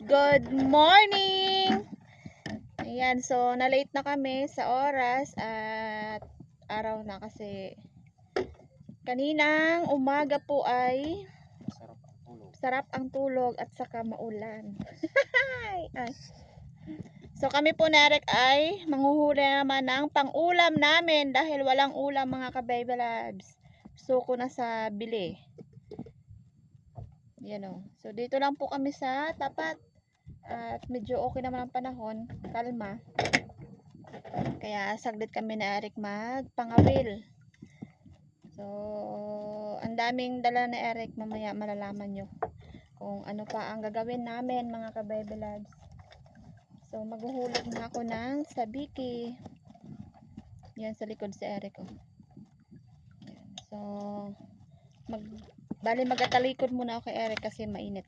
Good morning! Ayan, so na-late na kami sa oras at araw na kasi kaninang umaga po ay sarap ang tulog at saka maulan. Ay. So kami po na Eric ay manghuhuli naman ng pang-ulam namin dahil walang ulam mga ka-baby labs. Suko na sa bili. Yan o. So dito lang po kami sa tapat. At medyo okay naman ang panahon, kalma. Kaya saglit kami na Eric magpangawil. So, ang daming dala na Eric, mamaya malalaman nyo kung ano pa ang gagawin namin mga ka-baby loves. So, maghuhulog na ako ng sabiki. Yan sa likod si Eric. Oh. Yan. So, bali magatalikod muna ako kay Eric kasi mainit.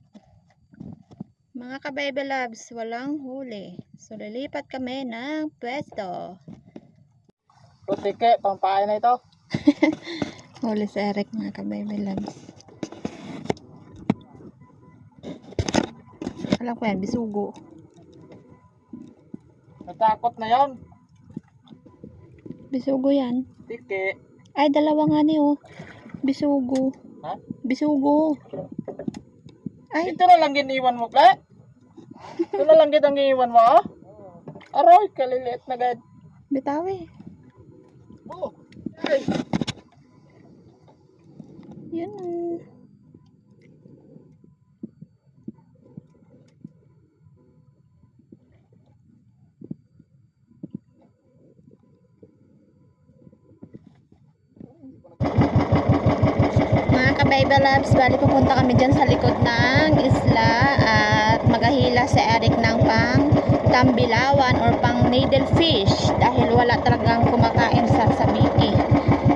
Mga ka-baby loves, walang huli. So, lilipat kami ng pwesto. Putike, pampain na ito. Huli si Eric, mga ka-baby loves. Alam ko yan, bisugo. Natakot na yon. Bisugo yan. Tike. Ay, dalawa nga niyo. Bisugo. Ha? Bisugo. Ay, Ito na lang giniwan mo, ple. Ito na lang kitang giniwan mo, oh. Aroy, kaliliit na gad. bitawi. Oh. Ay. Yan na. Mga ka-baby loves, bali pupunta kami dyan sa likod ng isla at magahila si Eric ng pang tambilawan or pang needlefish dahil wala talagang kumakain sa sabiki.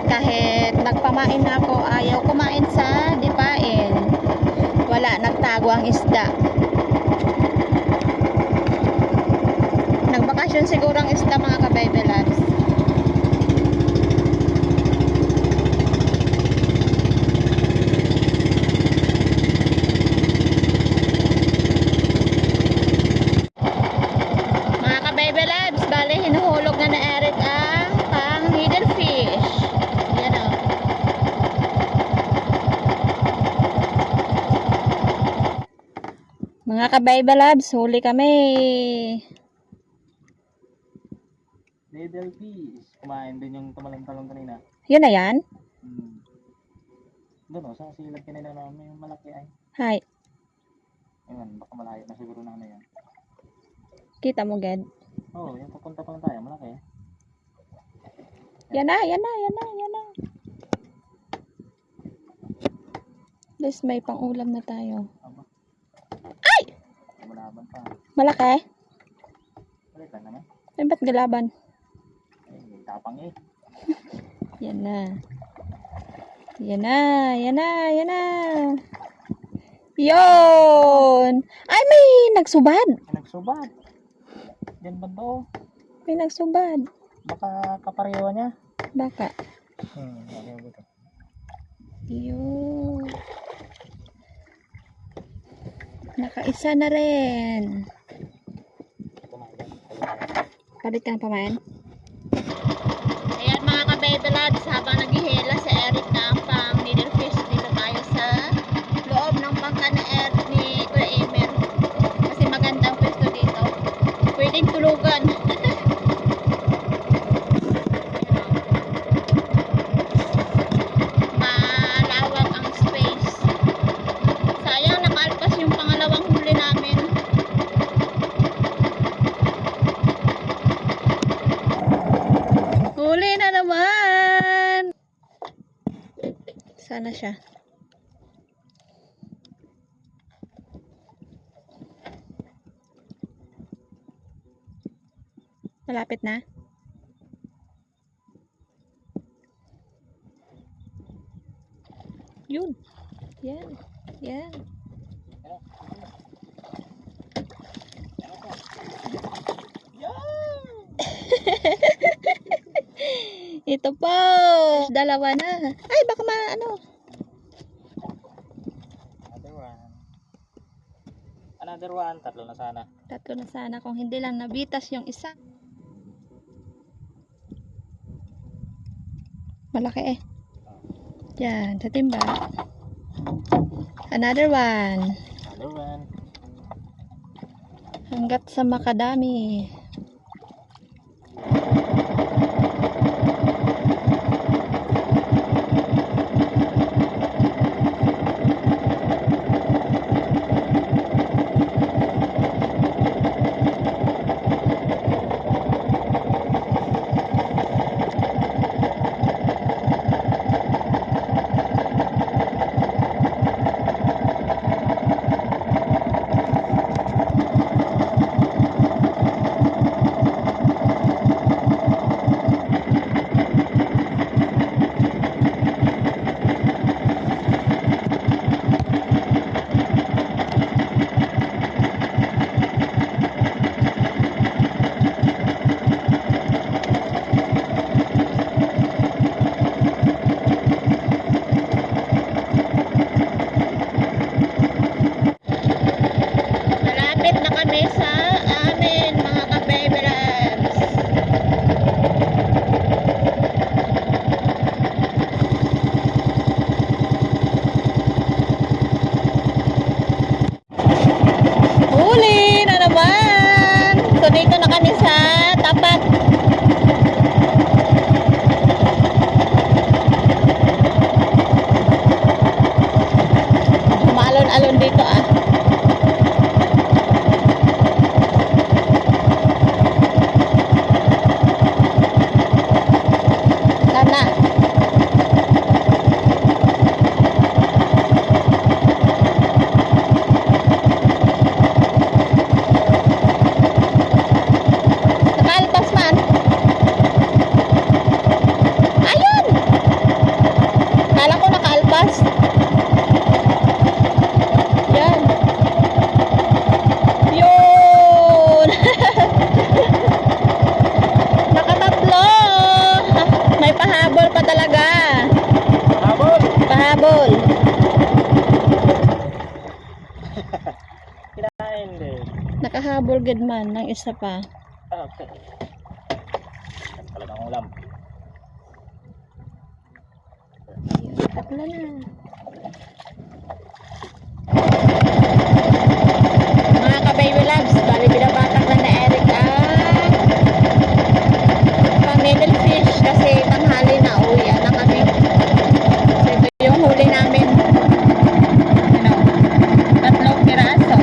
Kahit nagpamain na ako, ayaw kumain sa dipain. Wala, nagtago ang isda. Nagbakasyon siguro ang isda mga ka-baby loves. Baby loves, bali hinuhulog na Eric ang pang needlefish. Yan o. Mga ka-baby loves, huli kami. Needlefish. Kumain din yung tumalong-talong kanina. Yun na yan? Doon o, sa silad kanina na may malaki ay. Hi. Ayun, baka malayo na siguro na ano yan. Kita mo, Ged? Oo, yung papunta pa lang tayo, malaki. Yan na, yan na, yan na, yan na. Yes, may pang-ulam na tayo. Aba. Ay! Malaban pa. Malaki? Balik lang naman. Ay, ba't galaban? Ay, tapang eh. Yan na. Yan na, yan na, yan na. Yon! Ay, may nagsubad. Ay, nagsubad. Yan ba to? May nagsubad. Baka kapareho niya. Baka. Okay, buto. Yun. Nakaisa na rin. Palit ka ng pamain? Ayan mga ka-baby lads, habang naghihila si Eric na pang needlefish, dito tayo sa loob ng bangka na Eric ni Kuya Emer. Kasi magandang pwesto dito. Pwedeng tulugan. Malawak ang space. Sayang nakalpas yung pangalawang huli namin. Huli na naman! Sana siya. Malapit na. Yun. Yan. Yan. Ito po. Dalawa na. Ay, baka ano. Another one. Another Another one, tatlo na sana. Tatlo na sana kung hindi lang nabitas yung isa. Malaki eh. Yan, sa timba. Another one. Another one. Hanggat sa makadami. Malapit na kami sa amin, mga ka-baby loves. Huli na naman! So dito na kami sa tapat. Maalon-alon dito ah. Sana. Nakalpas man. Ayun! Kala ko nakalpas. Yan. Yun! Nakatatlo! May pahabol pa talaga. Habol! Pahabol. Kinain din. Nakahabol gid man ng isa pa. Okay. Yan talagang ulam. Ayun, tatlo na. Mga ka-baby loves, bali binabatak na Eric pang-middle fish kasi tanghali na uwian na kami. So ito yung huli namin. Ano, 3 piraso.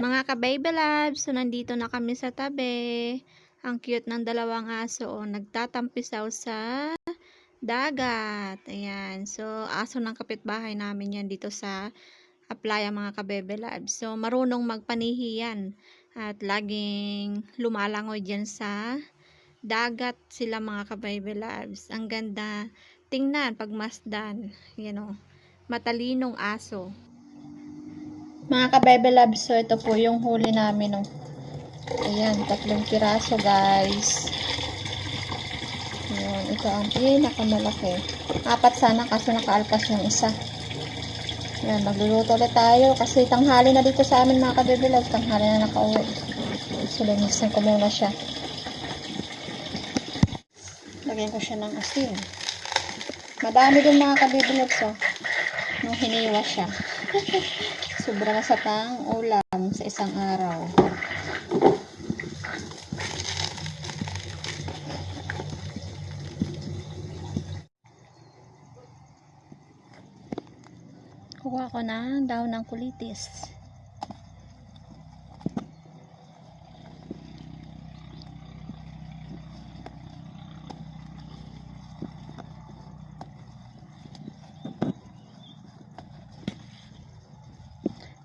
Mga ka-baby loves, so nandito na kami sa tabi. Ang cute ng dalawang aso, oh, nagtatampisaw sa dagat. Ayan. So, aso ng kapitbahay namin yan dito sa Aplaya, mga ka-baby loves. So, marunong magpanihi yan. At laging lumalangoy dyan sa dagat sila, mga ka-baby loves. Ang ganda tingnan pag masdan. You know, matalinong aso. Mga ka-baby loves, so ito po yung huli namin. Oh. Ayan, 3 piraso guys. Ayan, ito ang pinakamalaki. 4 sana kaso nakaalpas yung isa. Ayan, magluluto ulit tayo kasi tanghali na dito sa amin, mga ka-baby loves. Tanghali na nakauwi. So, linisin ko muna siya. Lagyan ko siya ng asin. Madami din, mga ka-baby loves, oh. Nung hiniwa siya. Sobra na sa tang ulam sa isang araw. Kuha ko na daw ng kulitis.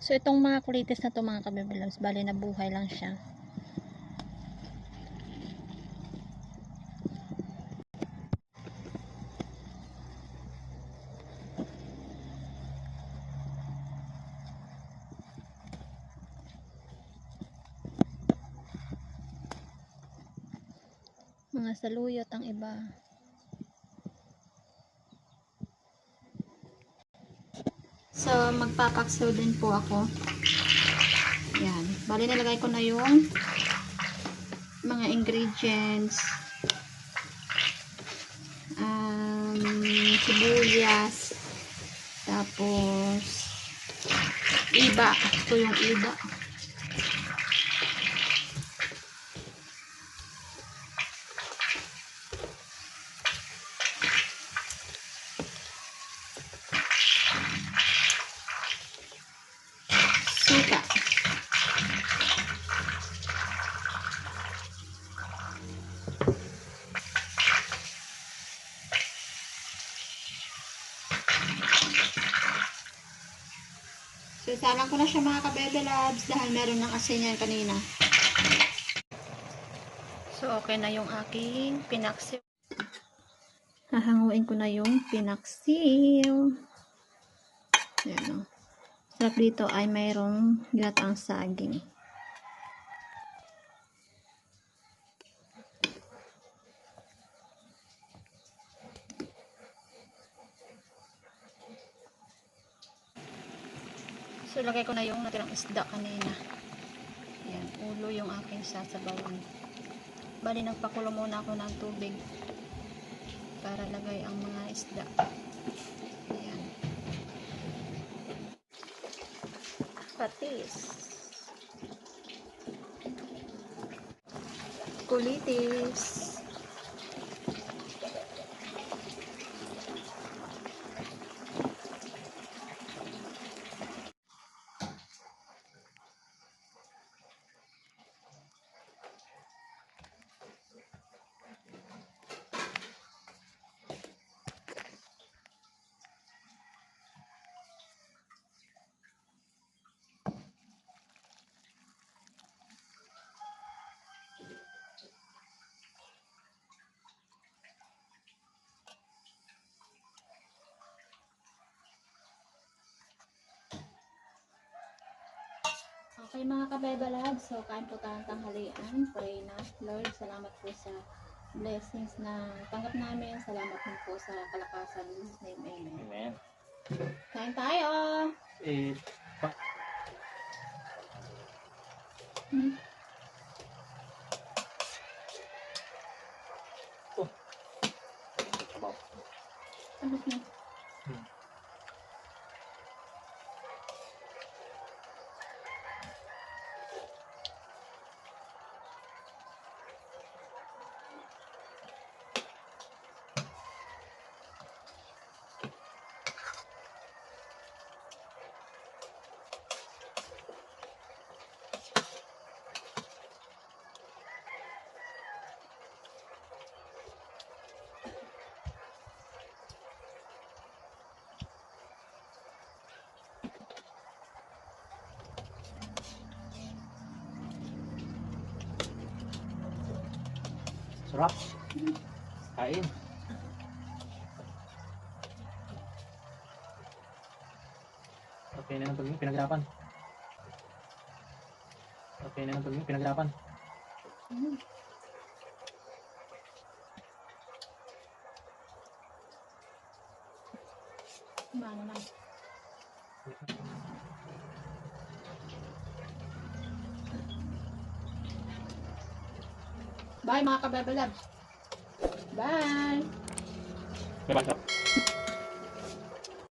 So, itong mga kulitis na to mga kabebalabs, bali na buhay lang siya. Mga saluyot ang iba. So, magpapakso din po ako. Yan. Bali, nilagay ko na yung mga ingredients. Sibuyas. Tapos, iba. Ito yung iba. Suka. So, isalang ko na siya mga kabebe labs dahil meron ng asin yan kanina. So, okay na yung aking pinaksiw. Hahanguin ko na yung pinaksiw. Ayan o. Sarap dito ay mayroong ginataang saging. So, lagay ko na yung natirang isda kanina. Ayan, ulo yung aking sasabawan. Bali, nagpakulo muna ako ng tubig para lagay ang mga isda. Ayan. Patis. Kulitis. Okay mga kabebalad, so kain po tayong tanghalian. Pray na. Lord, salamat po sa blessings na tanggap namin. Salamat din po sa kalakasan. In His name, Amen. Amen. Kain tayo! Hmm? Oh. Ano na? Sarap. Kain. Okay na ng pagiging pinaghirapan. Okay na ng pagiging pinaghirapan. Mano na. Bye mga kabebalad. Bye! Bye-bye.